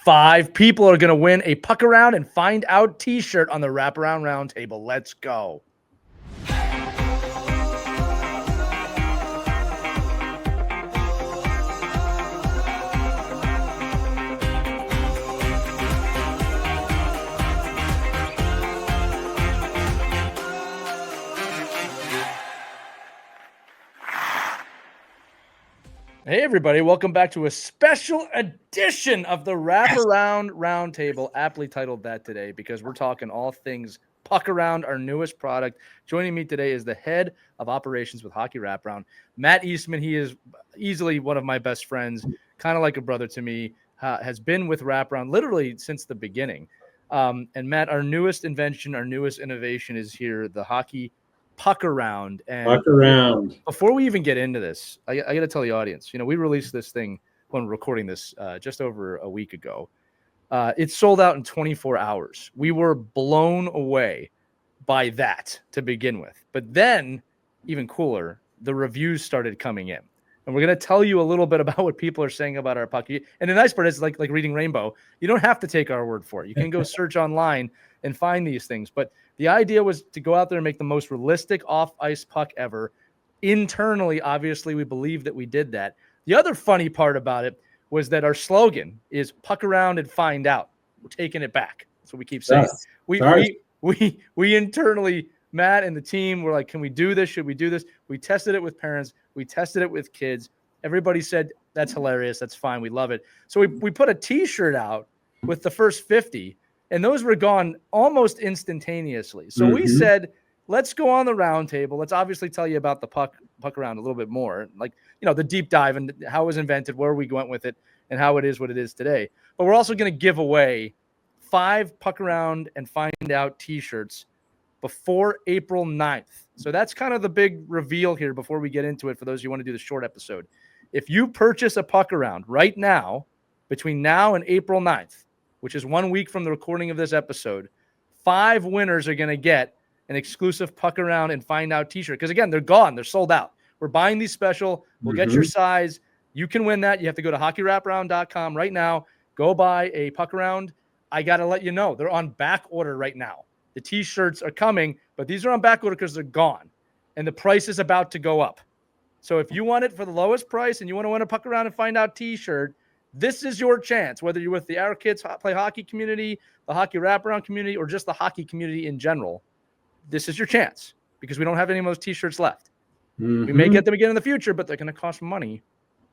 5 people are going to win a Puckaround and Find Out t-shirt on the Wraparound Roundtable. Let's go. Hey, everybody. Welcome back to a special edition of the Wraparound Roundtable, aptly titled that today because we're talking all things Puckaround, our newest product. Joining me today is the head of operations with Hockey Wraparound, Matt Eastman. He is easily one of my best friends, kind of like a brother to me, has been with Wraparound literally since the beginning. And Matt, our newest invention, our newest innovation is here, the Hockey Puckaround. And Puckaround. Before we even get into this, I got to tell the audience, we released this thing when we're recording this just over a week ago. It sold out in 24 hours. We were blown away by that to begin with. But then, even cooler, the reviews started coming in. And we're going to tell you a little bit about what people are saying about our puck. And the nice part is like reading Rainbow. You don't have to take our word for it. You can go search online and find these things. But the idea was to go out there and make the most realistic off-ice puck ever. Internally, obviously, we believe that we did that. The other funny part about it was that our slogan is Puck Around and Find Out. We're taking it back. That's what we keep saying. Yes. We internally, Matt and the team were like, can we do this? Should we do this? We tested it with parents. We tested it with kids. Everybody said, that's hilarious. That's fine. We love it. So we put a T-shirt out with the first 50, and those were gone almost instantaneously. So we said, let's go on the roundtable. Let's obviously tell you about the puck around a little bit more, like, the deep dive and how it was invented, where we went with it, and how it is what it is today. But we're also going to give away 5 Puck Around and Find Out t-shirts before April 9th. So that's kind of the big reveal here before we get into it for those who want to do the short episode. If you purchase a Puck Around right now, between now and April 9th, which is 1 week from the recording of this episode, 5 winners are going to get an exclusive Puck Around and Find Out t-shirt. Because again, they're gone. They're sold out. We're buying these special. We'll get your size. You can win that. You have to go to hockeywraparound.com right now. Go buy a Puck Around. I got to let you know, they're on back order right now. The t-shirts are coming, but these are on back order because they're gone. And the price is about to go up. So if you want it for the lowest price and you want to win a Puck Around and Find Out t-shirt, this is your chance, whether you're with the Our Kids Play Hockey community, the Hockey Wraparound community, or just the hockey community in general. This is your chance because we don't have any of those t-shirts left. We may get them again in the future, but they're going to cost money.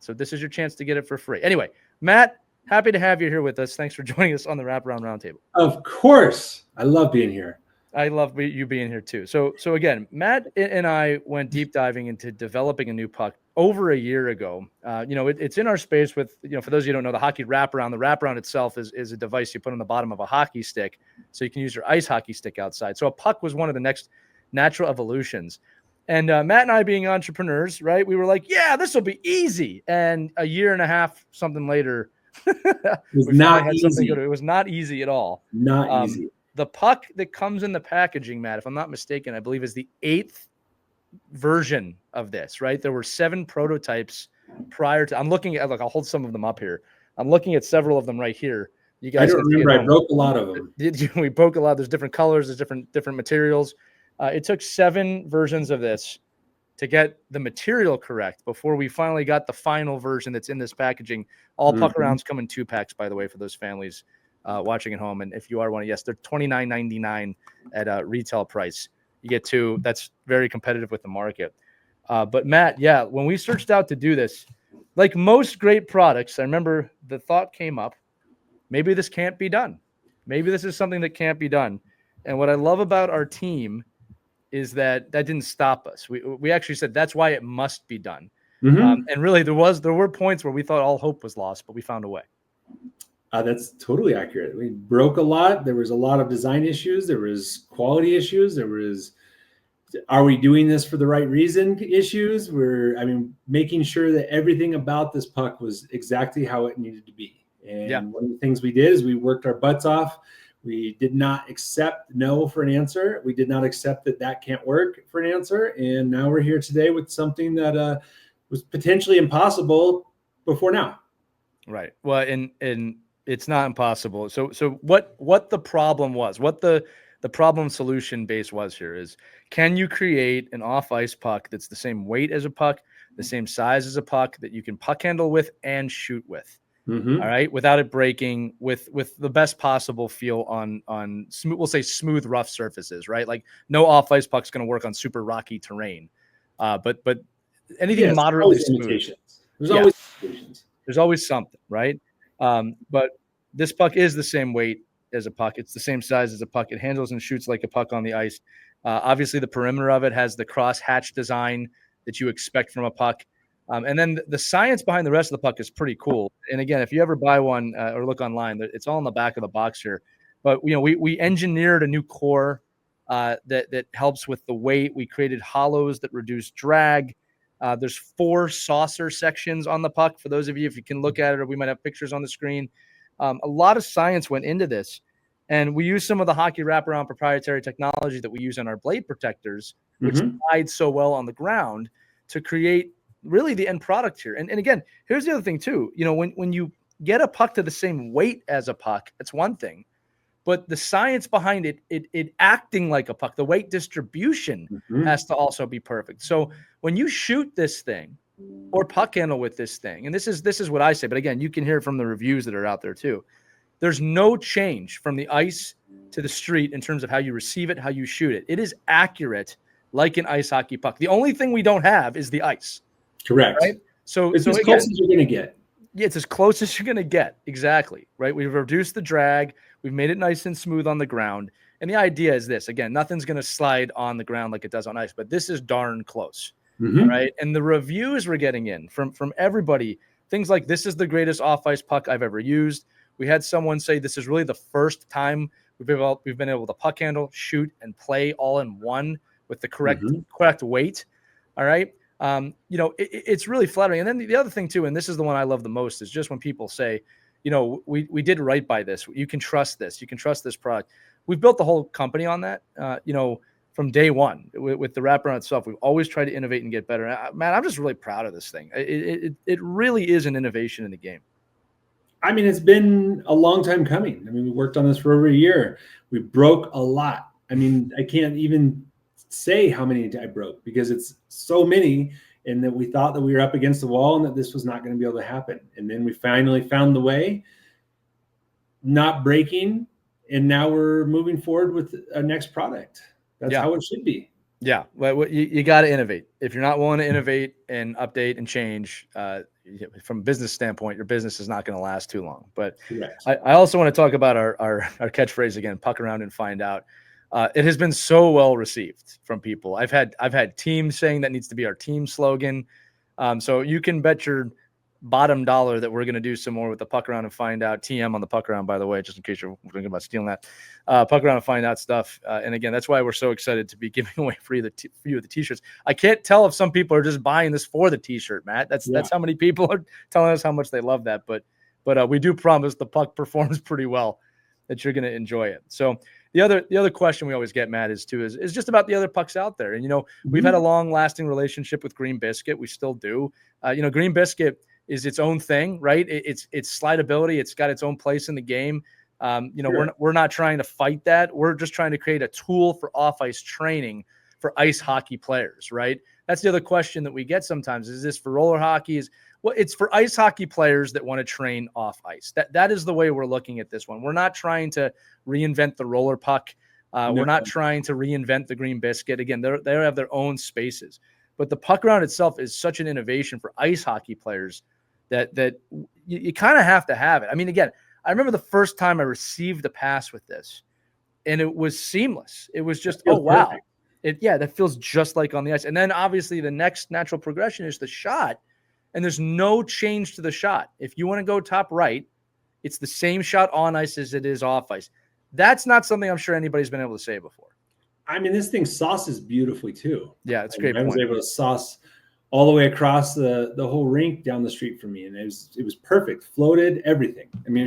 So this is your chance to get it for free. Anyway, Matt, happy to have you here with us. Thanks for joining us on the Wraparound Roundtable. Of course. I love being here. I love you being here too. So again, Matt and I went deep diving into developing a new puck over a year ago. It's in our space with, for those of you who don't know, the Hockey Wraparound. The Wraparound itself is a device you put on the bottom of a hockey stick so you can use your ice hockey stick outside. So a puck was one of the next natural evolutions. And Matt and I being entrepreneurs, right, we were like, yeah, this will be easy. And a year and a half, something later, it was not easy. It was not easy at all. Not easy. The puck that comes in the packaging, Matt, if I'm not mistaken, I believe is the 8th version of this, right? There were 7 prototypes prior to. I'm looking at, I'll hold some of them up here. I'm looking at several of them right here. You guys, I don't remember. I broke a lot of them. We broke a lot. There's different colors. There's different materials. It took 7 versions of this to get the material correct before we finally got the final version that's in this packaging. All Puck Arounds come in 2 packs, by the way, for those families watching at home. And if you are one, yes, they're $29.99 at a retail price. You get 2. That's very competitive with the market. But Matt, yeah, when we searched out to do this, like most great products, I remember the thought came up, maybe this can't be done. Maybe this is something that can't be done. And what I love about our team is that didn't stop us. We actually said that's why it must be done. And really, there were points where we thought all hope was lost, but we found a way. That's totally accurate. We broke a lot. There was a lot of design issues. There was quality issues. There was, are we doing this for the right reason issues? Making sure that everything about this puck was exactly how it needed to be. And one of the things we did is we worked our butts off. We did not accept no for an answer. We did not accept that can't work for an answer. And now we're here today with something that was potentially impossible before now. Right. Well, and It's not impossible. So what the problem was, what the problem solution base was here is, can you create an off-ice puck that's the same weight as a puck, the same size as a puck, that you can puck handle with and shoot with? Mm-hmm. All right, without it breaking, with the best possible feel on smooth, we'll say smooth, rough surfaces, right? Like no off-ice puck's going to work on super rocky terrain, but anything Yes, moderately always smooth. limitations. There's Yeah. always limitations. There's always something, right? But this puck is the same weight as a puck. It's the same size as a puck. It handles and shoots like a puck on the ice. Obviously, the perimeter of it has the cross hatch design that you expect from a puck. And then the science behind the rest of the puck is pretty cool. And again, if you ever buy one or look online, it's all in the back of the box here. But we engineered a new core that helps with the weight. We created hollows that reduce drag. There's 4 saucer sections on the puck. For those of you, if you can look at it, or we might have pictures on the screen. A lot of science went into this. And we use some of the hockey wraparound proprietary technology that we use on our blade protectors, which slide so well on the ground, to create really the end product here. And again, here's the other thing too. When you get a puck to the same weight as a puck, that's one thing. But the science behind it acting like a puck, the weight distribution has to also be perfect. So when you shoot this thing or puck handle with this thing, and this is what I say, but again, you can hear it from the reviews that are out there too. There's no change from the ice to the street in terms of how you receive it, how you shoot it. It is accurate like an ice hockey puck. The only thing we don't have is the ice. Correct. Right? So it's as close as you're going to get. Yeah, it's as close as you're going to get. Exactly. Right. We've reduced the drag. We've made it nice and smooth on the ground. And the idea is this, again, nothing's going to slide on the ground like it does on ice, but this is darn close. All right. And the reviews we're getting in from everybody, things like, this is the greatest off-ice puck I've ever used. We had someone say this is really the first time we've been able to puck handle, shoot, and play all in one with the correct weight. All right. It's really flattering. And then the other thing too, and this is the one I love the most, is just when people say, we did right by this. You can trust this. You can trust this product. We've built the whole company on that. From day one with the wraparound itself, we've always tried to innovate and get better. Man, I'm just really proud of this thing. It really is an innovation in the game. I mean, it's been a long time coming. I mean, we worked on this for over a year. We broke a lot. I mean, I can't even say how many I broke because it's so many, and that we thought that we were up against the wall and that this was not going to be able to happen. And then we finally found the way, not breaking, and now we're moving forward with a next product. That's how it should be. Yeah. Well, you got to innovate. If you're not willing to innovate and update and change, from a business standpoint, your business is not going to last too long. But I also want to talk about our catchphrase again, puck around and find out. It has been so well received from people. I've had teams saying that needs to be our team slogan. So you can bet your bottom dollar that we're going to do some more with the puck around and find out. TM on the puck around, by the way, just in case you're thinking about stealing that. Puck around and find out stuff. And again, that's why we're so excited to be giving away for you the t-shirts. I can't tell if some people are just buying this for the t-shirt, Matt. That's how many people are telling us how much they love that. But we do promise the puck performs pretty well, that you're going to enjoy it. So the other question we always get, Matt, is just about the other pucks out there. And, we've had a long lasting relationship with Green Biscuit. We still do. Green Biscuit is its own thing, right? It's slidability. It's got its own place in the game. We're not trying to fight that. We're just trying to create a tool for off-ice training for ice hockey players, right? That's the other question that we get sometimes. Is this for roller hockey? Well, it's for ice hockey players that want to train off ice. That is the way we're looking at this one. We're not trying to reinvent the roller puck. We're not trying to reinvent the Green Biscuit. Again, they have their own spaces. But the puck around itself is such an innovation for ice hockey players that you kind of have to have it. I mean, again, I remember the first time I received a pass with this, and it was seamless. It was just, oh, wow. That feels just like on the ice. And then obviously the next natural progression is the shot, and there's no change to the shot. If you want to go top right, it's the same shot on ice as it is off ice. That's not something I'm sure anybody's been able to say before. I mean, this thing sauces beautifully too. Yeah, it's great. I was able to sauce all the way across the whole rink down the street from me, and it was perfect, floated, everything. I mean,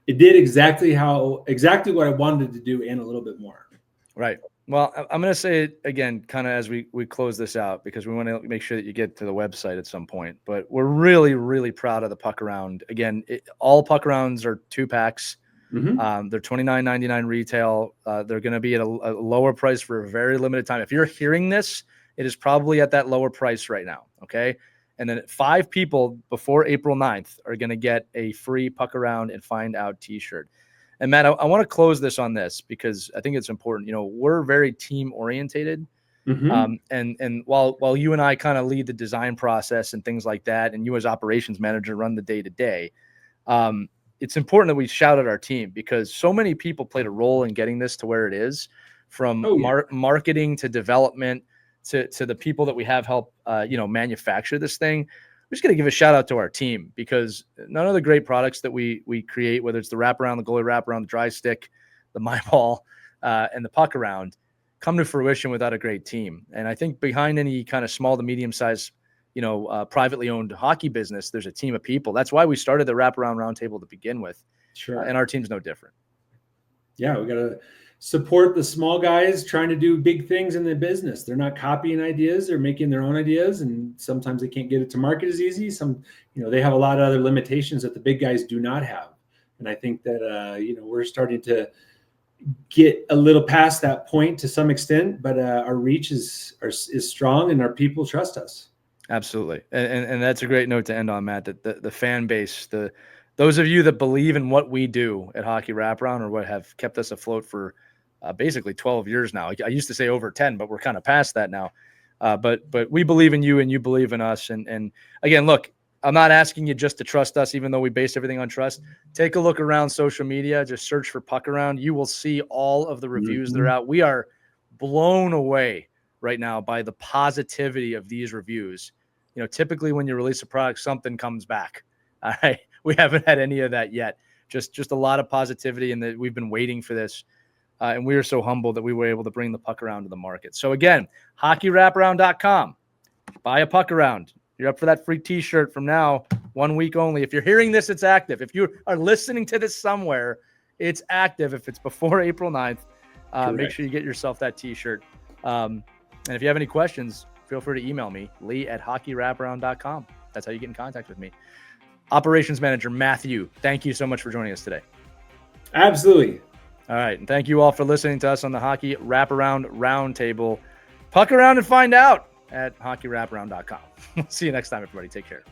it did exactly what I wanted to do and a little bit more. Right. Well, I'm going to say it again, kind of as we close this out, because we want to make sure that you get to the website at some point. But we're really, really proud of the Puckaround. Again, all Puckarounds are 2-packs. They're $29.99 retail. They're going to be at a lower price for a very limited time. If you're hearing this, it is probably at that lower price right now. Okay. And then 5 people before April 9th are going to get a free Puckaround and Find Out t-shirt. And Matt, I want to close this on this because I think it's important. You know, we're very team orientated. And while you and I kind of lead the design process and things like that, and you as operations manager run the day to day, it's important that we shout at our team because so many people played a role in getting this to where it is, from marketing to development to the people that we have help, manufacture this thing. We're just going to give a shout out to our team because none of the great products that we create, whether it's the wraparound, the goalie wraparound, the dry stick, the my ball, and the Puckaround, come to fruition without a great team. And I think behind any kind of small to medium size, privately owned hockey business, there's a team of people. That's why we started the Wraparound Roundtable to begin with. Sure. And our team's no different. Yeah, we got to support the small guys trying to do big things in the business. They're not copying ideas, they're making their own ideas, and sometimes they can't get it to market as easy. They have a lot of other limitations that the big guys do not have. And I think that we're starting to get a little past that point to some extent, but our reach is strong and our people trust us. Absolutely. And that's a great note to end on, Matt, that the fan base, those of you that believe in what we do at Hockey Wraparound, or what have kept us afloat for basically 12 years now. I used to say over 10, but we're kind of past that now. But we believe in you and you believe in us. And again, look, I'm not asking you just to trust us, even though we base everything on trust. Take a look around social media, just search for Puckaround. You will see all of the reviews that are out. We are blown away right now by the positivity of these reviews. Typically when you release a product, something comes back. All right. We haven't had any of that yet. Just a lot of positivity, and that we've been waiting for this. And we are so humbled that we were able to bring the Puckaround to the market. So again, hockeywraparound.com. Buy a Puckaround. You're up for that free t-shirt from now, 1 week only. If you're hearing this, it's active. If you are listening to this somewhere, it's active. If it's before April 9th, make sure you get yourself that t-shirt. And if you have any questions, feel free to email me, lee@hockeywraparound.com. That's how you get in contact with me. Operations Manager Matthew, thank you so much for joining us today. Absolutely. All right. And thank you all for listening to us on the Hockey Wraparound Roundtable. Puck around and find out at hockeywraparound.com. See you next time, everybody. Take care.